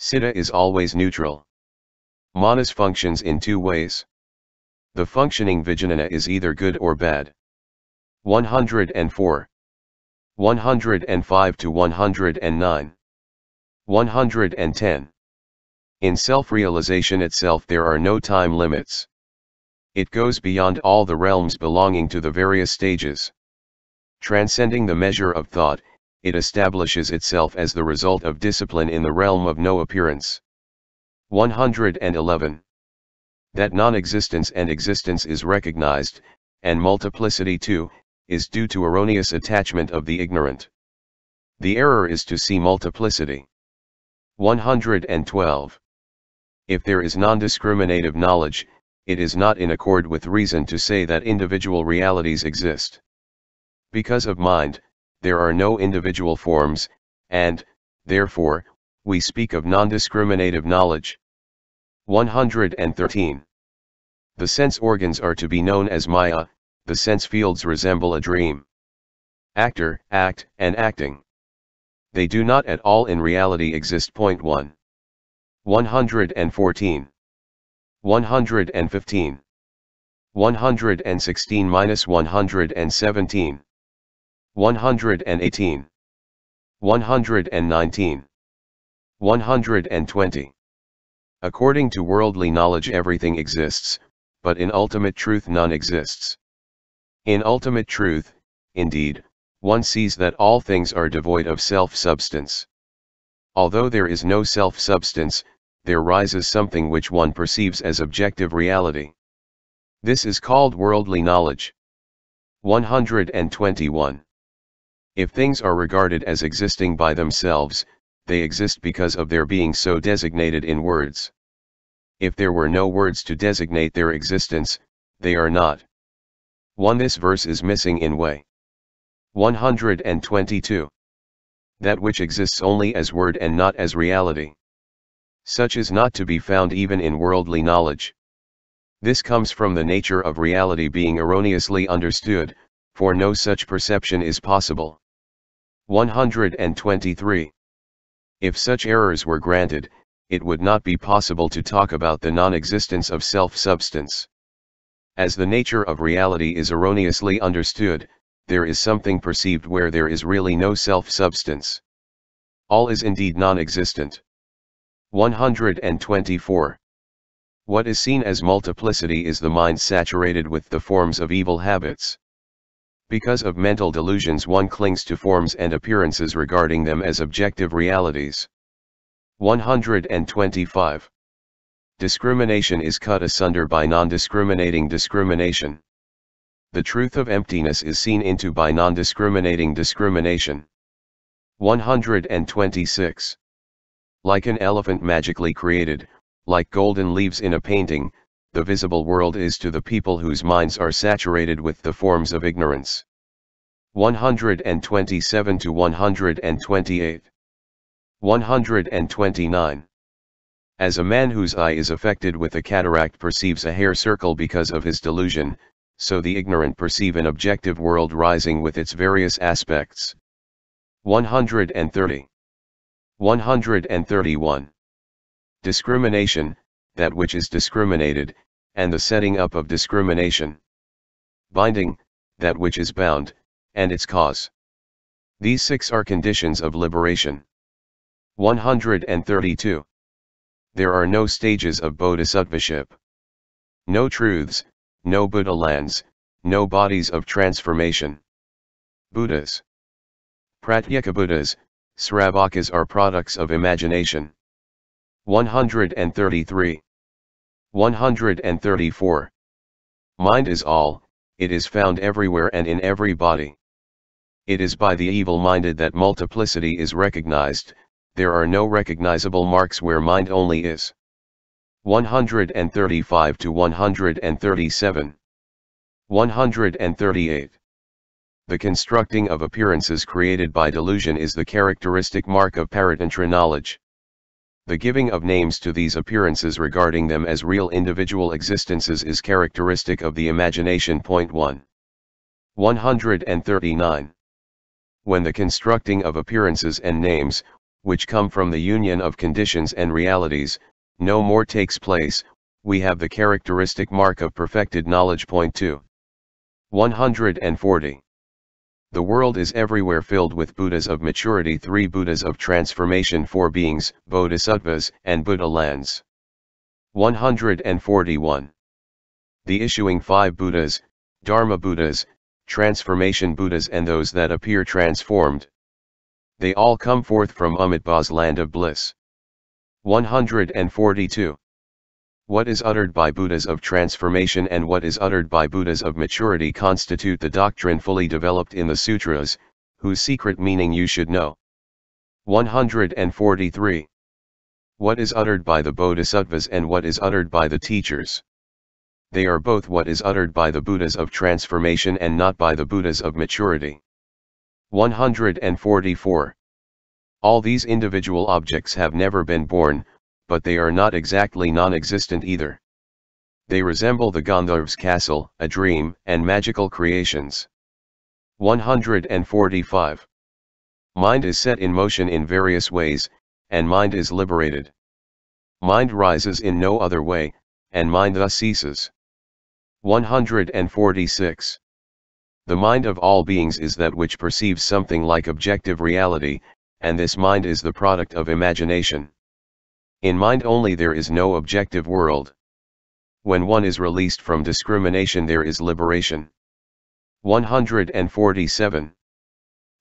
Citta is always neutral. Manas functions in two ways. The functioning Vijnana is either good or bad. 104. 105 to 109. 110. In self-realization itself there are no time limits. It goes beyond all the realms belonging to the various stages. Transcending the measure of thought, it establishes itself as the result of discipline in the realm of no appearance. 111. That non-existence and existence is recognized, and multiplicity too, is due to erroneous attachment of the ignorant. The error is to see multiplicity. 112. If there is non-discriminative knowledge, it is not in accord with reason to say that individual realities exist. Because of mind, there are no individual forms, and, therefore, we speak of non-discriminative knowledge. 113. The sense organs are to be known as Maya, the sense fields resemble a dream. Actor, act, and acting. They do not at all in reality exist. 1. 114. 115. 116-117. 118. 119. 120. According to worldly knowledge everything exists, but in ultimate truth none exists. In ultimate truth, indeed, one sees that all things are devoid of self-substance. Although there is no self-substance, there rises something which one perceives as objective reality. This is called worldly knowledge. 121. If things are regarded as existing by themselves, they exist because of their being so designated in words. If there were no words to designate their existence, they are not. 1. This verse is missing in way. 122. That which exists only as word and not as reality. Such is not to be found even in worldly knowledge. This comes from the nature of reality being erroneously understood, for no such perception is possible. 123. If such errors were granted, it would not be possible to talk about the non-existence of self-substance. As the nature of reality is erroneously understood, there is something perceived where there is really no self-substance. All is indeed non-existent. 124. What is seen as multiplicity is the mind saturated with the forms of evil habits. Because of mental delusions one clings to forms and appearances regarding them as objective realities. 125. Discrimination is cut asunder by non-discriminating discrimination. The truth of emptiness is seen into by non-discriminating discrimination. 126. Like an elephant magically created, like golden leaves in a painting, the visible world is to the people whose minds are saturated with the forms of ignorance. 127 to 128. 129. As a man whose eye is affected with a cataract perceives a hair circle because of his delusion, so the ignorant perceive an objective world rising with its various aspects. 130. 131. Discrimination, that which is discriminated, and the setting up of discrimination. Binding, that which is bound, and its cause. These 6 are conditions of liberation. 132. There are no stages of bodhisattvaship. No truths, no Buddha lands, no bodies of transformation. Buddhas. Pratyeka Buddhas, Sravakas are products of imagination. 133. 134. Mind is all, it is found everywhere and in every body. It is by the evil-minded that multiplicity is recognized, there are no recognizable marks where mind only is. 135 to 137. 138. The constructing of appearances created by delusion is the characteristic mark of paratantra knowledge. The giving of names to these appearances regarding them as real individual existences is characteristic of the imagination. 1. 139. When the constructing of appearances and names, which come from the union of conditions and realities, no more takes place. We have the characteristic mark of perfected knowledge. Point 2. 140. The world is everywhere filled with Buddhas of maturity, 3 Buddhas of transformation, 4 beings, Bodhisattvas and Buddha lands. 141. The issuing 5 Buddhas, Dharma Buddhas, transformation Buddhas and those that appear transformed. They all come forth from Amitabha's land of bliss. 142. What is uttered by Buddhas of transformation and what is uttered by Buddhas of maturity constitute the doctrine fully developed in the Sutras, whose secret meaning you should know. 143. What is uttered by the Bodhisattvas and what is uttered by the teachers? They are both what is uttered by the Buddhas of transformation and not by the Buddhas of maturity. 144. All these individual objects have never been born, but they are not exactly non-existent either. They resemble the Gandharv's castle, a dream, and magical creations. 145. Mind is set in motion in various ways, and mind is liberated. Mind rises in no other way, and mind thus ceases. 146. The mind of all beings is that which perceives something like objective reality, and this mind is the product of imagination. In mind only there is no objective world. When one is released from discrimination there is liberation. 147.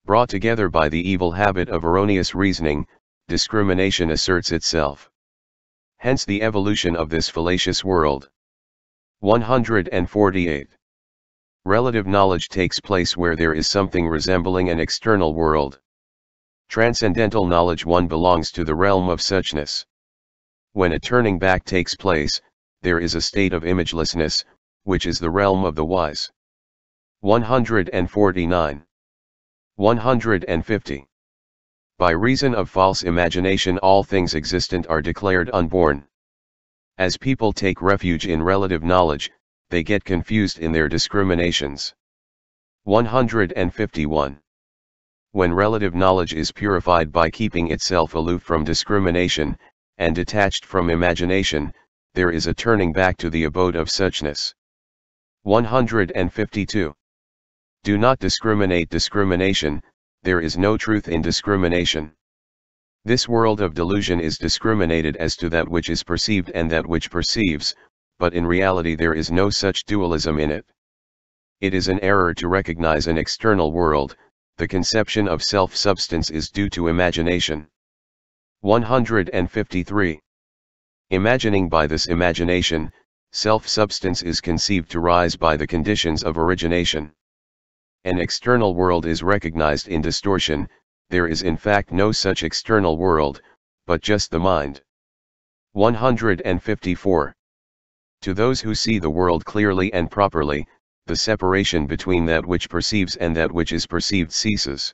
Brought together by the evil habit of erroneous reasoning, discrimination asserts itself. Hence the evolution of this fallacious world. 148. Relative knowledge takes place where there is something resembling an external world. Transcendental knowledge one belongs to the realm of Suchness. When a turning back takes place, there is a state of imagelessness, which is the realm of the wise. 149. 150. By reason of false imagination all things existent are declared unborn. As people take refuge in relative knowledge, they get confused in their discriminations. 151. When relative knowledge is purified by keeping itself aloof from discrimination, and detached from imagination, there is a turning back to the abode of Suchness. 152. Do not discriminate discrimination, there is no truth in discrimination. This world of delusion is discriminated as to that which is perceived and that which perceives, but in reality there is no such dualism in it. It is an error to recognize an external world, the conception of self-substance is due to imagination. 153. Imagining by this imagination, self-substance is conceived to rise by the conditions of origination. An external world is recognized in distortion, there is in fact no such external world, but just the mind. 154. To those who see the world clearly and properly, the separation between that which perceives and that which is perceived ceases.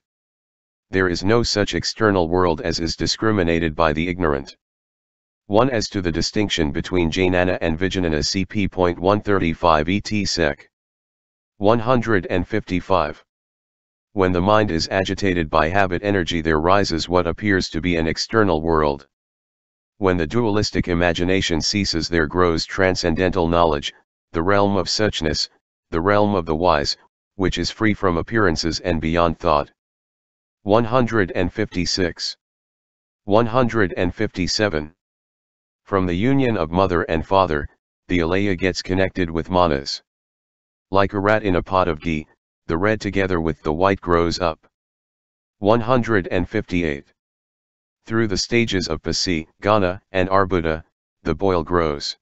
There is no such external world as is discriminated by the ignorant. 1. As to the distinction between Jnana and Vijnana cp.135 et sec. 155. When the mind is agitated by habit energy there rises what appears to be an external world. When the dualistic imagination ceases there grows transcendental knowledge, the realm of Suchness, the realm of the wise, which is free from appearances and beyond thought. 156. 157. From the union of mother and father, the alaya gets connected with manas. Like a rat in a pot of ghee, the red together with the white grows up. 158. Through the stages of pasi, ghana, and arbuddha, the boil grows.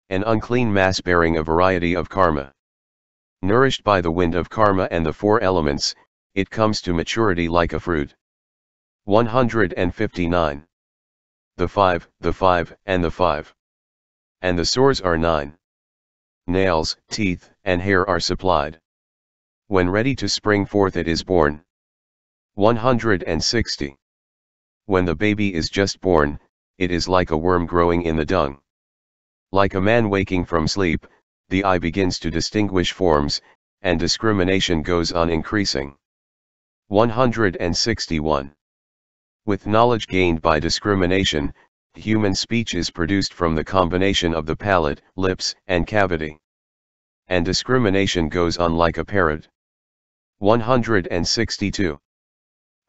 An unclean mass bearing a variety of karma. Nourished by the wind of karma and the 4 elements, it comes to maturity like a fruit. 159. The 5, and the 5. And the sores are 9. Nails, teeth, and hair are supplied. When ready to spring forth it is born. 160. When the baby is just born, it is like a worm growing in the dung. Like a man waking from sleep, the eye begins to distinguish forms, and discrimination goes on increasing. 161. With knowledge gained by discrimination, human speech is produced from the combination of the palate, lips, and cavity. And discrimination goes on like a parrot. 162.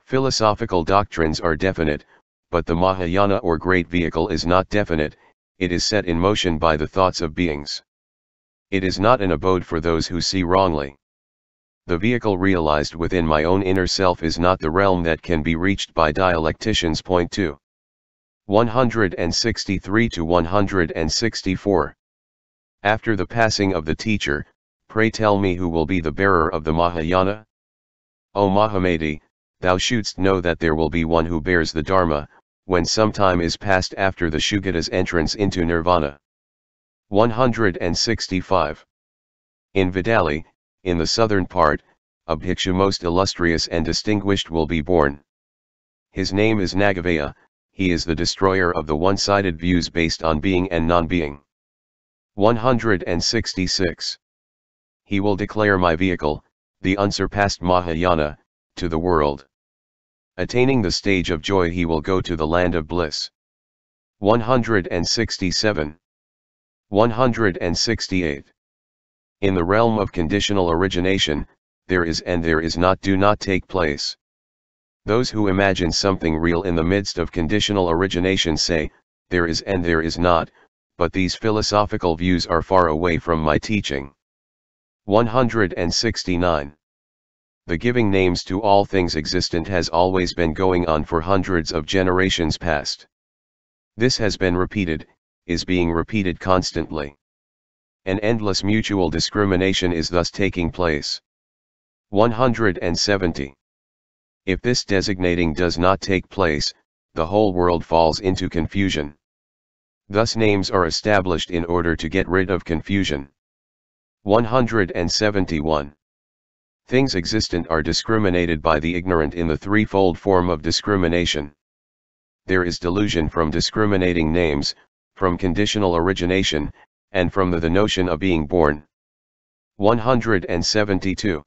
Philosophical doctrines are definite, but the Mahayana or Great Vehicle is not definite, it is set in motion by the thoughts of beings. It is not an abode for those who see wrongly. The vehicle realized within my own inner self is not the realm that can be reached by dialecticians. Point 2. 163 to 164. After the passing of the teacher, pray tell me who will be the bearer of the Mahayana? O Mahamedi, thou shouldst know that there will be one who bears the Dharma, when some time is passed after the Shugata's entrance into Nirvana. 165. In Vidali, in the southern part, a bhikshu most illustrious and distinguished will be born. His name is Nagavaya, he is the destroyer of the one-sided views based on being and non-being. 166. He will declare my vehicle, the unsurpassed Mahayana, to the world. Attaining the stage of joy he will go to the land of bliss. 167. 168. In the realm of conditional origination, there is and there is not do not take place. Those who imagine something real in the midst of conditional origination say, there is and there is not, but these philosophical views are far away from my teaching. 169. The giving names to all things existent has always been going on for hundreds of generations past. This has been repeated, is being repeated constantly. An endless mutual discrimination is thus taking place. 170. If this designating does not take place, the whole world falls into confusion. Thus names are established in order to get rid of confusion. 171. Things existent are discriminated by the ignorant in the threefold form of discrimination. There is delusion from discriminating names, from conditional origination, and from the notion of being born. 172.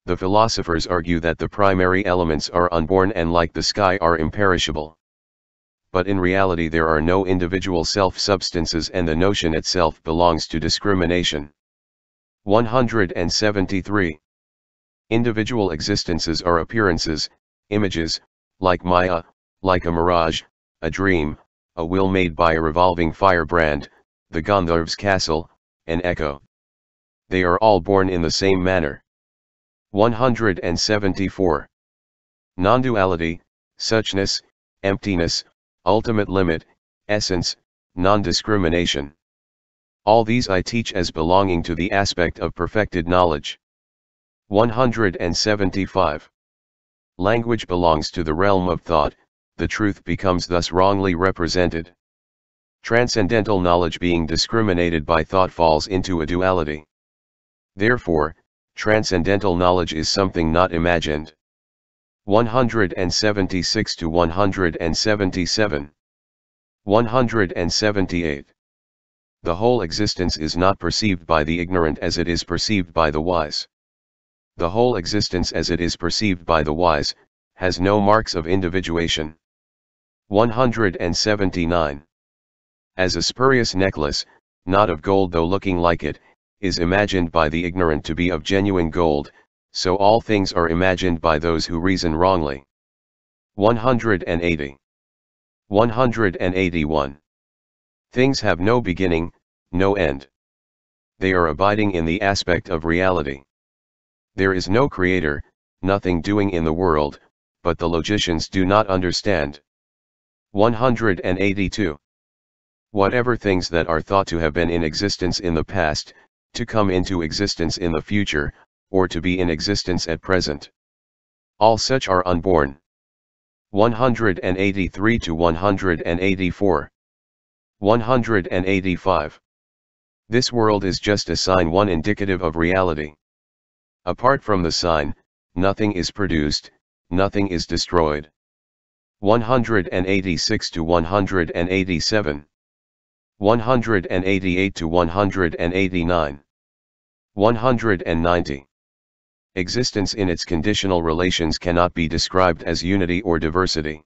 The philosophers argue that the primary elements are unborn and like the sky are imperishable. But in reality there are no individual self-substances and the notion itself belongs to discrimination. 173. Individual existences are appearances, images, like Maya, like a mirage, a dream, a will made by a revolving firebrand, the Gandharv's castle, an echo. They are all born in the same manner. 174. Non-duality, suchness, emptiness, ultimate limit, essence, non-discrimination. All these I teach as belonging to the aspect of perfected knowledge. 175. Language belongs to the realm of thought, the truth becomes thus wrongly represented. Transcendental knowledge being discriminated by thought falls into a duality. Therefore, transcendental knowledge is something not imagined. 176 to 177. 178. The whole existence is not perceived by the ignorant as it is perceived by the wise. The whole existence as it is perceived by the wise, has no marks of individuation. 179. As a spurious necklace, not of gold though looking like it, is imagined by the ignorant to be of genuine gold, so all things are imagined by those who reason wrongly. 180. 181. Things have no beginning, no end. They are abiding in the aspect of reality. There is no creator, nothing doing in the world, but the logicians do not understand. 182. Whatever things that are thought to have been in existence in the past, to come into existence in the future, or to be in existence at present. All such are unborn. 183 to 184. 185. This world is just a sign, one indicative of reality. Apart from the sign, nothing is produced, nothing is destroyed. 186 to 187. 188 to 189. 190. Existence in its conditional relations cannot be described as unity or diversity.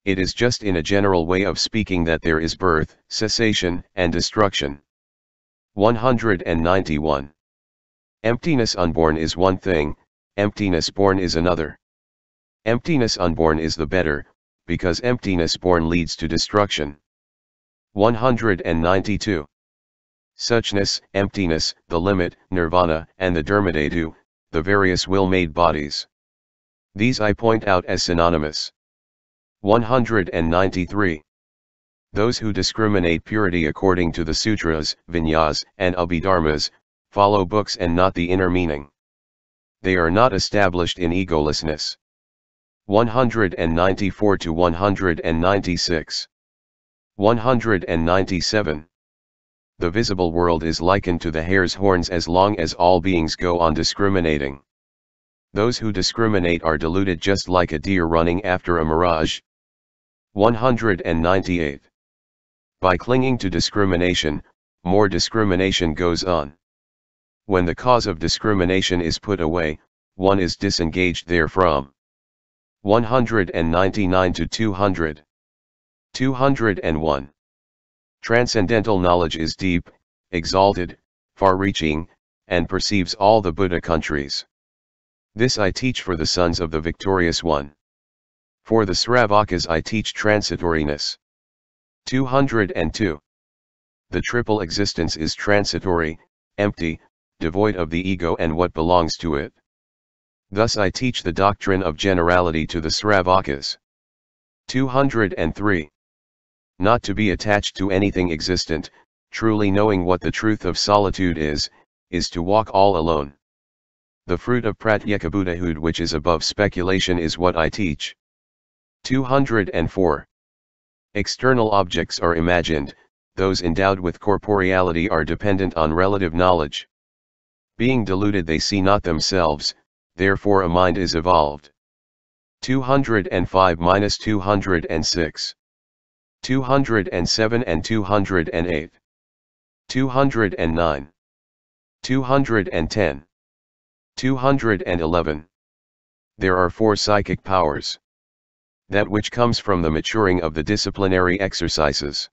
It is just in a general way of speaking that there is birth, cessation, and destruction. 191. Emptiness unborn is one thing, emptiness born is another. Emptiness unborn is the better, because emptiness born leads to destruction. 192. Suchness, emptiness, the limit, Nirvana, and the Dharmadhatu, the various will-made bodies. These I point out as synonymous. 193. Those who discriminate purity according to the Sutras, Vinayas, and Abhidharmas, follow books and not the inner meaning. They are not established in egolessness. 194 to 196. 197. The visible world is likened to the hare's horns as long as all beings go on discriminating. Those who discriminate are deluded just like a deer running after a mirage. 198. By clinging to discrimination, more discrimination goes on. When the cause of discrimination is put away, one is disengaged therefrom. 199 to 200. 201. Transcendental knowledge is deep, exalted, far-reaching, and perceives all the Buddha countries. This I teach for the sons of the victorious one. For the Sravakas I teach transitoriness. 202. The triple existence is transitory, empty, devoid of the ego and what belongs to it. Thus I teach the doctrine of generality to the Sravakas. 203. Not to be attached to anything existent, truly knowing what the truth of solitude is to walk all alone. The fruit of pratyekabuddhahood which is above speculation is what I teach. 204. External objects are imagined, those endowed with corporeality are dependent on relative knowledge. Being deluded they see not themselves, therefore a mind is evolved. 205-206. 207 and 208. 209. 210. 211. There are four psychic powers. That which comes from the maturing of the disciplinary exercises.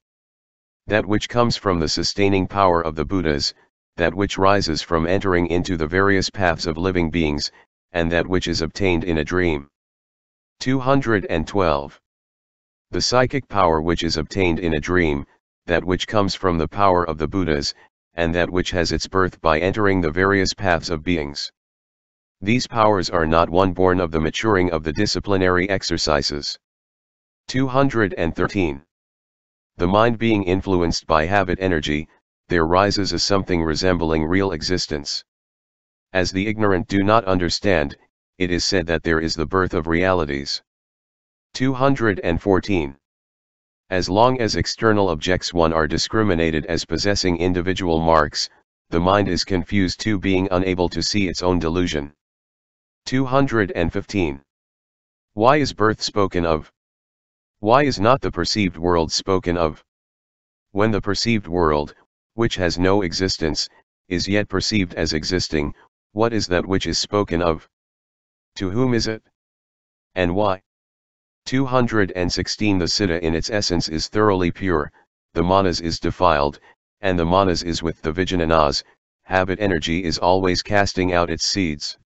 That which comes from the sustaining power of the Buddhas, that which rises from entering into the various paths of living beings, and that which is obtained in a dream. 212. The psychic power which is obtained in a dream, that which comes from the power of the Buddhas, and that which has its birth by entering the various paths of beings. These powers are not one born of the maturing of the disciplinary exercises. 213. The mind being influenced by habit energy, there rises a something resembling real existence. As the ignorant do not understand, it is said that there is the birth of realities. 214. As long as external objects one are discriminated as possessing individual marks, the mind is confused to being unable to see its own delusion. 215. Why is birth spoken of? Why is not the perceived world spoken of? When the perceived world, which has no existence, is yet perceived as existing, what is that which is spoken of? To whom is it? And why? 216. The Siddha in its essence is thoroughly pure, the manas is defiled, and the manas is with the vijnanas, habit energy is always casting out its seeds.